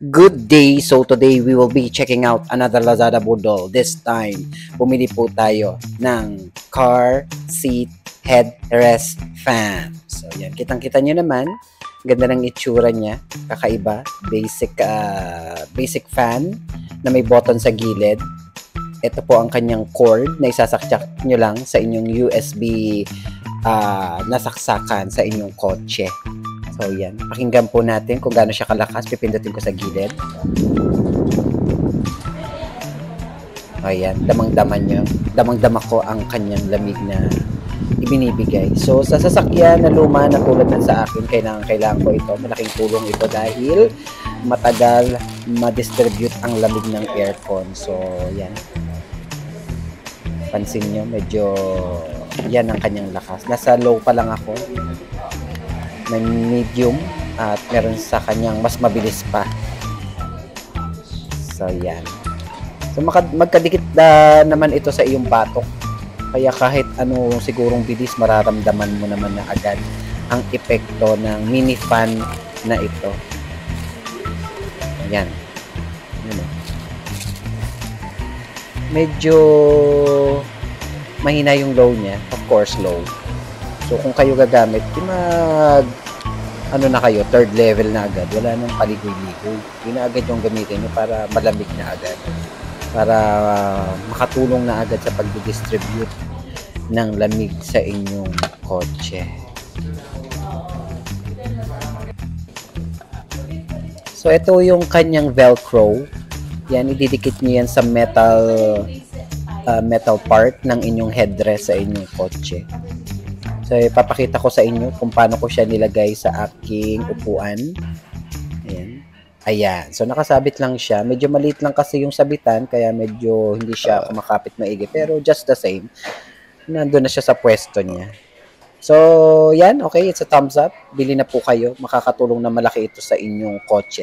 Good day! So today we will be checking out another Lazada bundle. This time, bumili po tayo ng car seat headrest fan. So yan, kitang-kita nyo naman. Ganda ng itsura niya. Kakaiba. Basic fan na may button sa gilid. Ito po ang kanyang cord na isasaksak nyo lang sa inyong USB nasaksakan sa inyong kotse. So, yan. Pakinggan po natin kung gaano siya kalakas. Pipindutin ko sa gilid. Ayan. Damang-dama nyo. Damang-dama ko ang kanyang lamig na ibinibigay. So, sa sasakyan na luma na tulad ng sa akin, kailangan ko ito. Malaking tulong ito dahil matagal ma-distribute ang lamig ng aircon. So, yan. Pansin nyo, medyo yan ang kanyang lakas. Nasa low pa lang ako. May medium at meron sa kanyang mas mabilis pa. So, yan. So, magkadikit naman ito sa iyong batok. Kaya kahit ano sigurong bilis, mararamdaman mo naman na agad ang epekto ng mini fan na ito. Yan. Medyo mahina yung low niya. Of course, low. So, kung kayo gagamit, ano na kayo, third level na agad. Wala nang paligoy-ligoy. Yun na agad yung gamitin nyo para malamig na agad. Para makatulong na agad sa pag-distribute ng lamig sa inyong kotse. So, ito yung kanyang velcro. Yan, ididikit nyo yan sa metal part ng inyong headrest sa inyong kotse. So, ipapakita ko sa inyo kung paano ko siya nilagay sa aking upuan. Ayan. Ayan. So, nakasabit lang siya. Medyo maliit lang kasi yung sabitan, kaya medyo hindi siya kumakapit maigi. Pero just the same, nandun na siya sa pwesto niya. So, yan. Okay, it's a thumbs up. Bili na po kayo. Makakatulong na malaki ito sa inyong kotse.